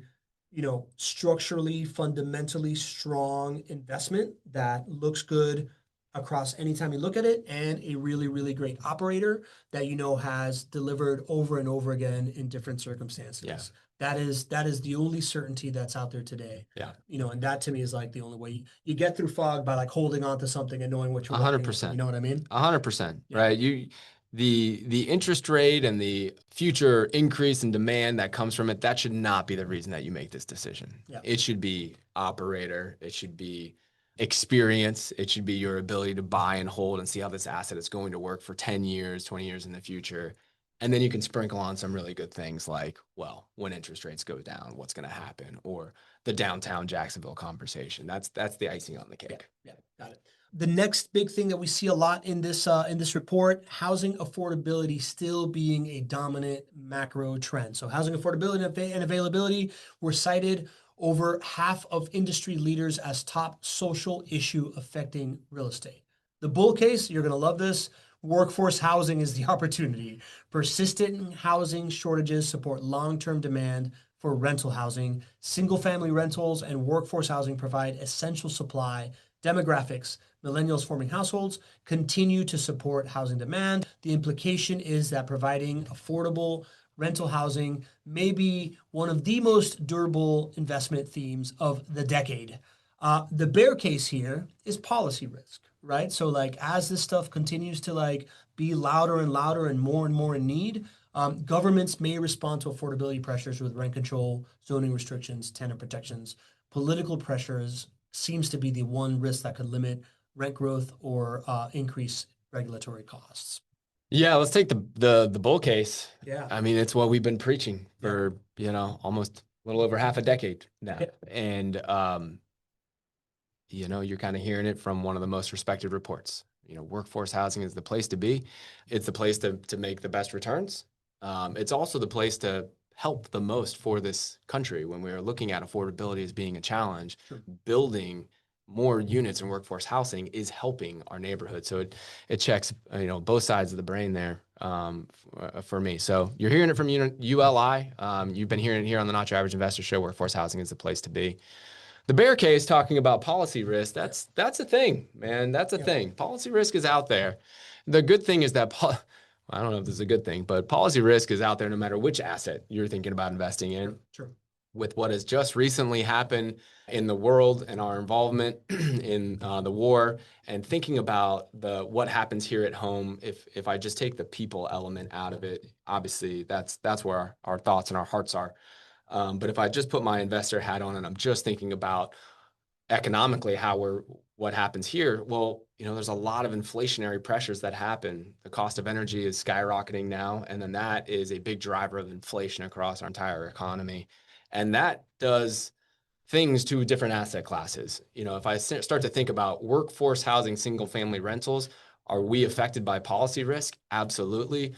Speaker 1: structurally, fundamentally strong investment that looks good across anytime you look at it, and a really, really great operator that has delivered over and over again in different circumstances. That is the only certainty that's out there today. And that to me is like the only way you get through fog, by like holding on to something and knowing what you're
Speaker 2: 100%.
Speaker 1: You know what I mean?
Speaker 2: 100%. Right. The interest rate and the future increase in demand that comes from it, that should not be the reason that you make this decision. It should be operator. It should be experience. It should be your ability to buy and hold and see how this asset is going to work for 10 years, 20 years in the future. And then you can sprinkle on some really good things like, well, when interest rates go down, what's going to happen? Or the downtown Jacksonville conversation. That's the icing on the cake.
Speaker 1: Got it. The next big thing that we see a lot in this report, housing affordability still being a dominant macro trend. So housing affordability and availability were cited over half of industry leaders as top social issue affecting real estate. The bull case, you're going to love this. Workforce housing is the opportunity. Persistent housing shortages support long-term demand for rental housing. Single-family rentals and workforce housing provide essential supply. Demographics, millennials forming households, continue to support housing demand. The implication is that providing affordable rental housing may be one of the most durable investment themes of the decade. The bear case here is policy risk, right? So like as this stuff continues to like be louder and louder and more in need, Governments may respond to affordability pressures with rent control, zoning restrictions, tenant protections. Political pressures seems to be the one risk that could limit rent growth or increase regulatory costs.
Speaker 2: Yeah, let's take the bull case.
Speaker 1: Yeah.
Speaker 2: I mean, it's what we've been preaching for, almost a little over half a decade now.
Speaker 1: Yeah.
Speaker 2: And you're kind of hearing it from one of the most respected reports. Workforce housing is the place to be. It's the place to make the best returns. It's also the place to help the most for this country when we are looking at affordability as being a challenge.
Speaker 1: Sure.
Speaker 2: Building more units in workforce housing is helping our neighborhood. So it checks, both sides of the brain there for me. So you're hearing it from ULI. You've been hearing it here on the Not Your Average Investor Show. Workforce housing is the place to be. The bear case talking about policy risk, that's a thing, man. That's a thing. Policy risk is out there. The good thing is that, I don't know if this is a good thing, but policy risk is out there no matter which asset you're thinking about investing in.
Speaker 1: Sure.
Speaker 2: With what has just recently happened in the world and our involvement in the war, and thinking about what happens here at home, if I just take the people element out of it, obviously that's where our thoughts and our hearts are. But if I just put my investor hat on and I'm just thinking about economically what happens here, well, there's a lot of inflationary pressures that happen. The cost of energy is skyrocketing now, and then that is a big driver of inflation across our entire economy. And that does things to different asset classes. If I start to think about workforce housing, single family rentals, are we affected by policy risk? Absolutely.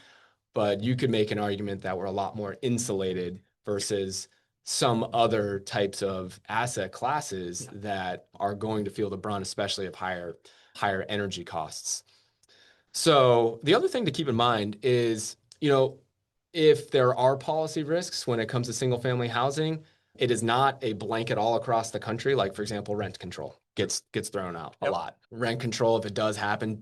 Speaker 2: But you could make an argument that we're a lot more insulated versus some other types of asset classes that are going to feel the brunt, especially of higher energy costs. So the other thing to keep in mind is, if there are policy risks when it comes to single family housing, it is not a blanket all across the country. Like, for example, rent control gets thrown out a lot. Rent control, if it does happen,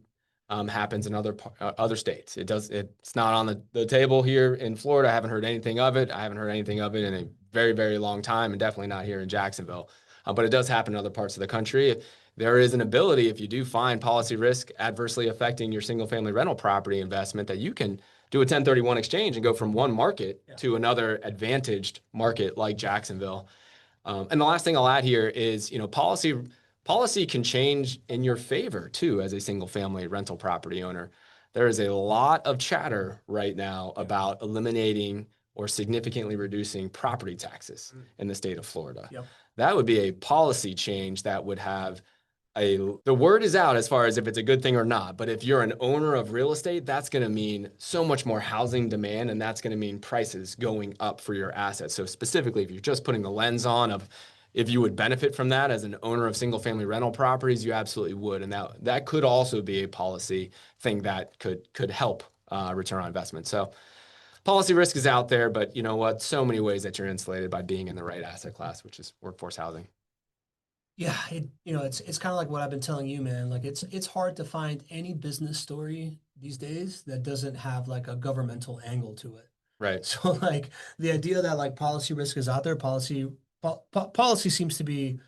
Speaker 2: happens in other states. It's not on the table here in Florida. I haven't heard anything of it. I haven't heard anything of it in a very, very long time, and definitely not here in Jacksonville. But it does happen in other parts of the country. There is an ability, if you do find policy risk adversely affecting your single family rental property investment, that you can do a 1031 exchange and go from one market to another advantaged market like Jacksonville. And the last thing I'll add here is, policy can change in your favor too as a single family rental property owner. There is a lot of chatter right now about eliminating or significantly reducing property taxes in the state of Florida. That would be a policy change that would have the word is out as far as if it's a good thing or not. But if you're an owner of real estate, that's going to mean so much more housing demand, and that's going to mean prices going up for your assets. So specifically, if you're just putting the lens on of if you would benefit from that as an owner of single family rental properties, you absolutely would. And that could also be a policy thing that could help return on investment. So policy risk is out there, but you know what? So many ways that you're insulated by being in the right asset class, which is workforce housing.
Speaker 1: Yeah, it's kind of like what I've been telling you, man. Like it's hard to find any business story these days that doesn't have like a governmental angle to it.
Speaker 2: Right.
Speaker 1: So like the idea that like policy risk is out there, policy seems to be,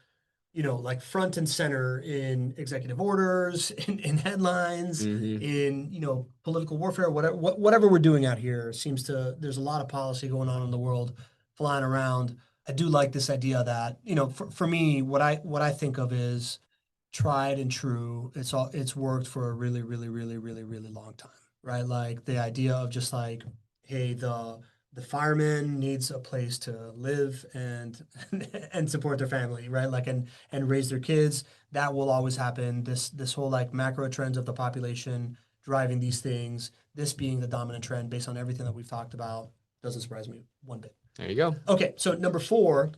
Speaker 1: like front and center in executive orders, in headlines, in, political warfare, whatever we're doing out here there's a lot of policy going on in the world flying around. I do like this idea that, for me, what I think of is tried and true. It's worked for a really, really, really, really, really long time, right? Like the idea of just like, hey, the fireman needs a place to live and support their family, right? Like and raise their kids. That will always happen. This whole like macro trends of the population driving these things, this being the dominant trend based on everything that we've talked about, doesn't surprise me one bit.
Speaker 2: There you go.
Speaker 1: Okay, so number 4,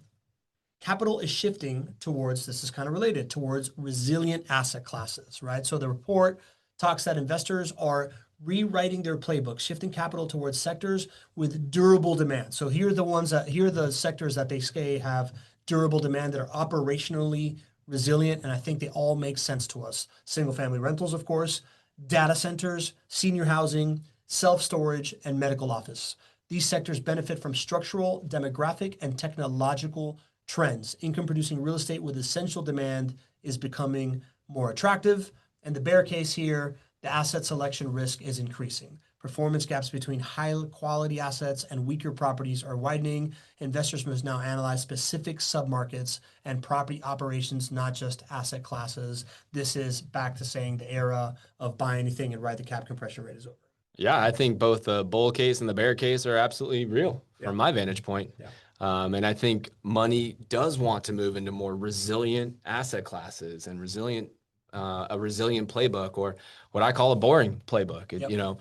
Speaker 1: capital is shifting towards, this is kind of related, towards resilient asset classes, right? So the report talks that investors are rewriting their playbook, shifting capital towards sectors with durable demand. So here are the sectors that they say have durable demand that are operationally resilient, and I think they all make sense to us. Single family rentals, of course, data centers, senior housing, self-storage, and medical office. These sectors benefit from structural, demographic, and technological trends. Income-producing real estate with essential demand is becoming more attractive. And the bear case here, the asset selection risk is increasing. Performance gaps between high quality assets and weaker properties are widening. Investors must now analyze specific submarkets and property operations, not just asset classes. This is back to saying the era of buy anything and ride the cap compression rate is over.
Speaker 2: Yeah, I think both the bull case and the bear case are absolutely real from my vantage point.
Speaker 1: Yeah.
Speaker 2: And I think money does want to move into more resilient asset classes and a resilient playbook, or what I call a boring playbook. You know,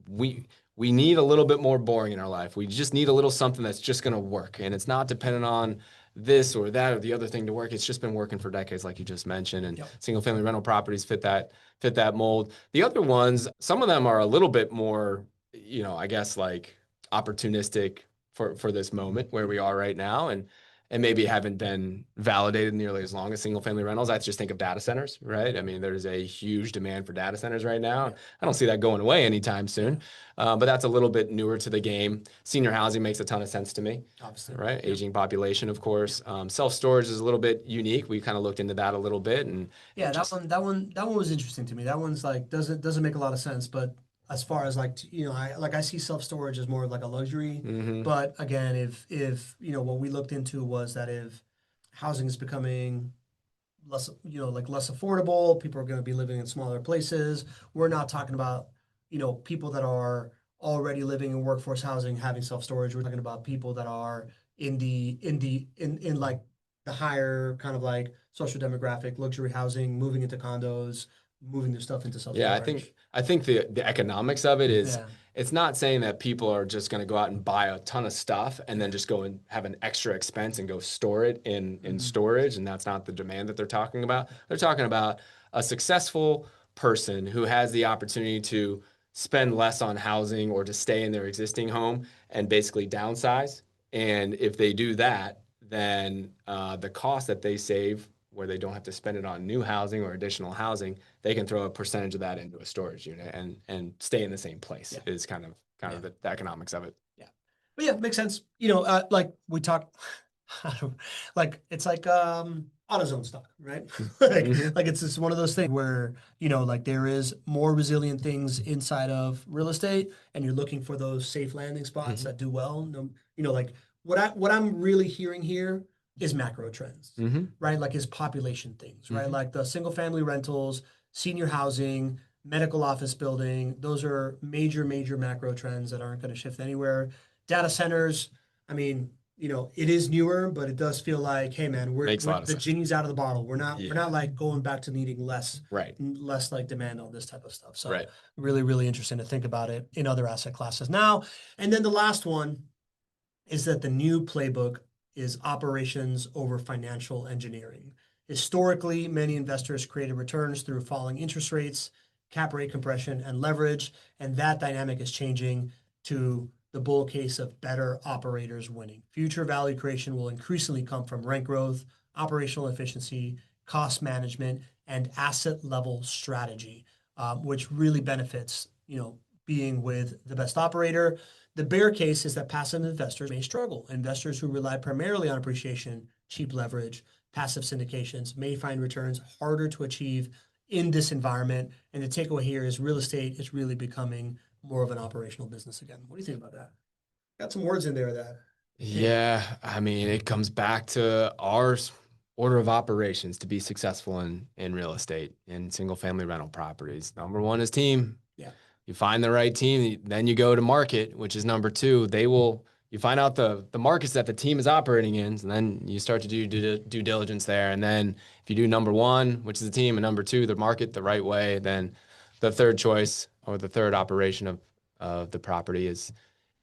Speaker 2: we need a little bit more boring in our life. We just need a little something that's just going to work, and it's not dependent on this or that or the other thing to work. It's just been working for decades, like you just mentioned, and single family rental properties fit that mold. The other ones, some of them are a little bit more, you know, I guess like opportunistic for this moment where we are right now, and maybe haven't been validated nearly as long as single family rentals. I just think of data centers, right? I mean, there's a huge demand for data centers right now. I don't see that going away anytime soon, but that's a little bit newer to the game. Senior housing makes a ton of sense to me, obviously, right? Aging population, of course. Self-storage is a little bit unique. We kind of looked into that a little bit, and
Speaker 1: that one was interesting to me. That one's like doesn't make a lot of sense, but as far as like, you know, I see self-storage as more of like a luxury, but again, if you know, what we looked into was that if housing is becoming less, you know, like less affordable, people are going to be living in smaller places. We're not talking about, you know, people that are already living in workforce housing having self-storage. We're talking about people that are in like the higher kind of like social demographic luxury housing, moving into condos, moving their stuff into self-storage.
Speaker 2: Yeah, I think the economics of it is, it's not saying that people are just going to go out and buy a ton of stuff and then just go and have an extra expense and go store it in storage, and that's not the demand that they're talking about. They're talking about a successful person who has the opportunity to spend less on housing or to stay in their existing home and basically downsize. And if they do that, then the cost that they save, where they don't have to spend it on new housing or additional housing, they can throw a percentage of that into a storage unit and stay in the same place. Is kind of the economics of it.
Speaker 1: Yeah, but yeah, makes sense. You know, like we talked, like it's like AutoZone stock, right? like it's just one of those things where, you know, like there is more resilient things inside of real estate, and you're looking for those safe landing spots that do well. You know, like what I'm really hearing here is macro trends, right? Like is population things, right? Like the single family rentals, senior housing, medical office building. Those are major macro trends that aren't going to shift anywhere. Data centers, I mean, you know, it is newer, but it does feel like, hey man, we're the genie's out of the bottle. We're not like going back to needing less like demand on this type of stuff. So really interesting to think about it in other asset classes now. And then the last one is that the new playbook is operations over financial engineering. Historically, many investors created returns through falling interest rates, cap rate compression, and leverage, and that dynamic is changing to the bull case of better operators winning. Future value creation will increasingly come from rent growth, operational efficiency, cost management, and asset level strategy, which really benefits, you know, being with the best operator. The bear case is that passive investors may struggle. Investors who rely primarily on appreciation, cheap leverage, passive syndications may find returns harder to achieve in this environment. And the takeaway here is real estate is really becoming more of an operational business again. What do you think about that? Got some words in there that.
Speaker 2: Yeah, I mean, it comes back to our order of operations to be successful in real estate, in single family rental properties. Number one is team.
Speaker 1: Yeah.
Speaker 2: You find the right team, then you go to market, which is number two. You find out the markets that the team is operating in, and then you start to do due diligence there. And then if you do number one, which is the team, and number two, the market the right way, then the third choice or the third operation of the property is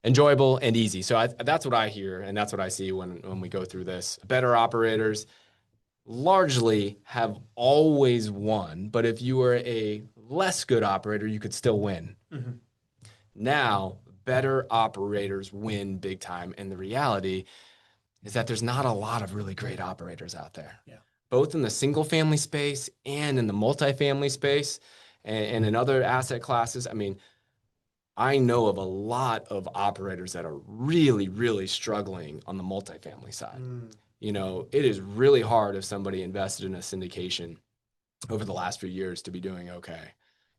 Speaker 2: enjoyable and easy. So that's what I hear, and that's what I see when we go through this. Better operators largely have always won, but if you were a less good operator, you could still win. Now, better operators win big time, and the reality is that there's not a lot of really great operators out there, both in the single family space and in the multifamily space and in other asset classes. I mean, I know of a lot of operators that are really struggling on the multifamily side. You know, it is really hard if somebody invested in a syndication over the last few years to be doing okay.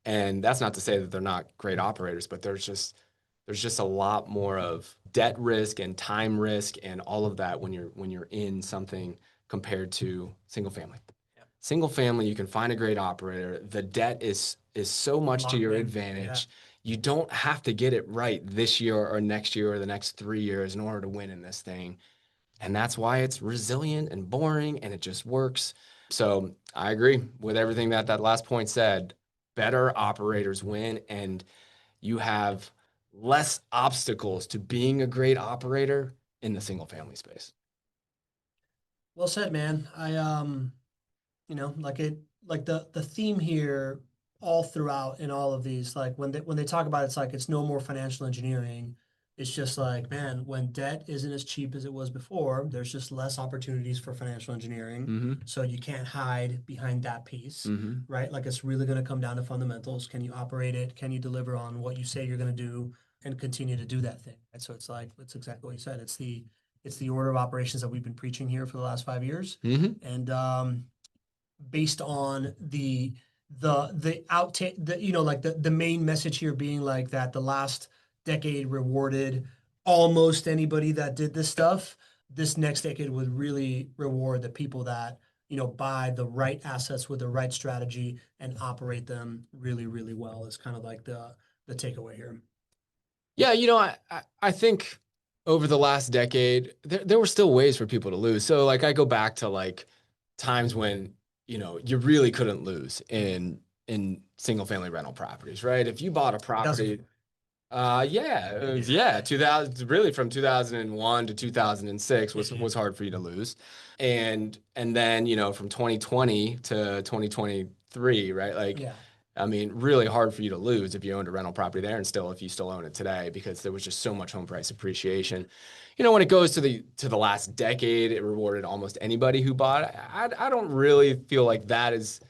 Speaker 2: And that's not to say that they're not great operators, but there's just a lot more of debt risk and time risk and all of that when you're in something compared to single family.
Speaker 1: Yeah.
Speaker 2: Single family, you can find a great operator. The debt is so much to your advantage. You don't have to get it right this year or next year or the next 3 years in order to win in this thing. And that's why it's resilient and boring and it just works. So I agree with everything that last point said. Better operators win, and you have less obstacles to being a great operator in the single family space.
Speaker 1: Well said, man. Like the theme here all throughout in all of these, like when they talk about it, it's like it's no more financial engineering. It's just like, man, when debt isn't as cheap as it was before, there's just less opportunities for financial engineering. So you can't hide behind that piece, right? Like it's really going to come down to fundamentals. Can you operate it? Can you deliver on what you say you're going to do and continue to do that thing? Right? So it's like, it's exactly what you said. It's the order of operations that we've been preaching here for the last 5 years. And based on the outtake, the main message here being like that the last decade rewarded almost anybody that did this stuff. This next decade would really reward the people that, buy the right assets with the right strategy and operate them really, really well is kind of like the takeaway here.
Speaker 2: Yeah, I think over the last decade, there were still ways for people to lose. So like I go back to like times when, you really couldn't lose in single family rental properties, right? If you bought a property, 2000, really from 2001 to 2006 was hard for you to lose. And then, from 2020 to 2023, right? Like,
Speaker 1: Yeah.
Speaker 2: I mean, really hard for you to lose if you owned a rental property there, and still if you still own it today, because there was just so much home price appreciation. When it goes to the last decade, it rewarded almost anybody who bought it. I don't really feel like that is.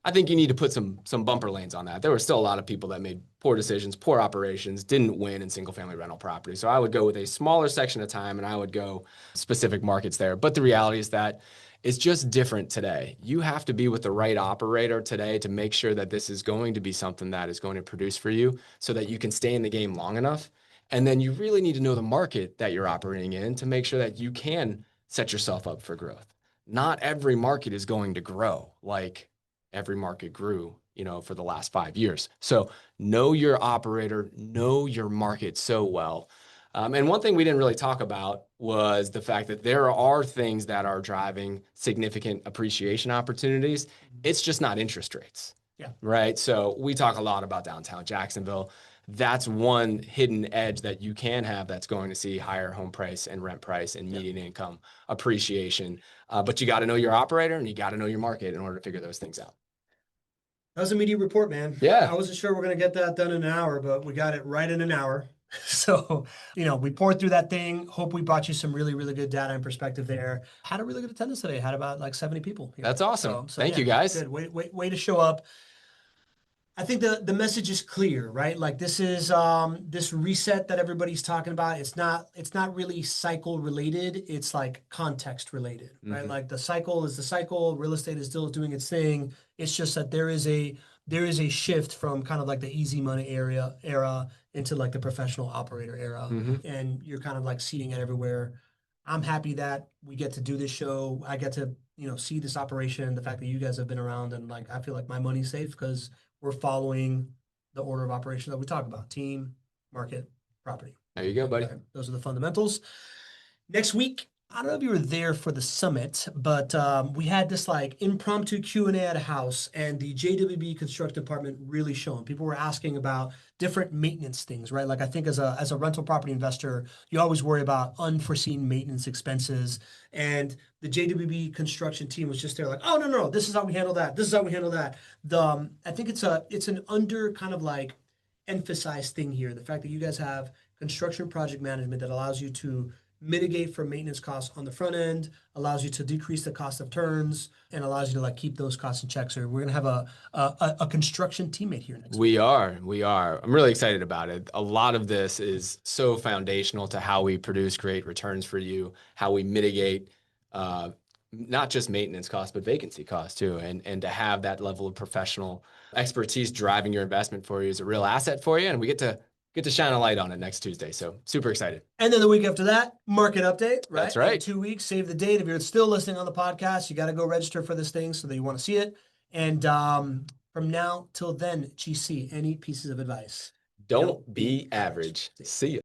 Speaker 2: I think you need to put some bumper lanes on that. There were still a lot of people that made poor decisions, poor operations, didn't win in single family rental property. So I would go with a smaller section of time, and I would go specific markets there. But the reality is that it's just different today. You have to be with the right operator today to make sure that this is going to be something that is going to produce for you so that you can stay in the game long enough. And then you really need to know the market that you're operating in to make sure that you can set yourself up for growth. Not every market is going to grow like every market grew, for the last 5 years. So know your operator, know your market so well. And one thing we didn't really talk about was the fact that there are things that are driving significant appreciation opportunities. It's just not interest rates.
Speaker 1: Yeah.
Speaker 2: Right. So we talk a lot about downtown Jacksonville. That's one hidden edge that you can have that's going to see higher home price and rent price and median income appreciation. But you got to know your operator and you got to know your market in order to figure those things out.
Speaker 1: That was a meaty report, man.
Speaker 2: Yeah.
Speaker 1: I wasn't sure we're going to get that done in an hour, but we got it right in an hour. So, we poured through that thing. Hope we brought you some really, really good data and perspective there. Had a really good attendance today. Had about like 70 people here.
Speaker 2: That's awesome. Thank you, guys.
Speaker 1: Good. Way to show up. I think the message is clear, right? Like this is this reset that everybody's talking about. It's not really cycle related. It's like context related, right? Like the cycle is the cycle. Real estate is still doing its thing. It's just that there is a shift from kind of like the easy money era into like the professional operator era, and you're kind of like seeing it everywhere. I'm happy that we get to do this show. I get to see this operation. The fact that you guys have been around, and like I feel like my money's safe because we're following the order of operation that we talk about: team, market, property.
Speaker 2: There you go, buddy.
Speaker 1: Okay. Those are the fundamentals. Next week, I don't know if you were there for the summit, but we had this like impromptu Q&A at a house, and the JWB construction department really shone. People were asking about different maintenance things, right? Like I think as a rental property investor, you always worry about unforeseen maintenance expenses. And the JWB construction team was just there like, oh, no, this is how we handle that. This is how we handle that. I think it's an under kind of like emphasized thing here. The fact that you guys have construction project management that allows you to mitigate for maintenance costs on the front end, allows you to decrease the cost of turns, and allows you to like keep those costs in check. So we're gonna have a construction teammate here next week.
Speaker 2: We are. I'm really excited about it. A lot of this is so foundational to how we produce great returns for you, how we mitigate not just maintenance costs, but vacancy costs too. And to have that level of professional expertise driving your investment for you is a real asset for you. And we get to shine a light on it next Tuesday. So super excited.
Speaker 1: And then the week after that, market update, right?
Speaker 2: That's right.
Speaker 1: In 2 weeks, save the date. If you're still listening on the podcast, you got to go register for this thing so that you want to see it. And from now till then, GC, any pieces of advice?
Speaker 2: Don't be average. See ya.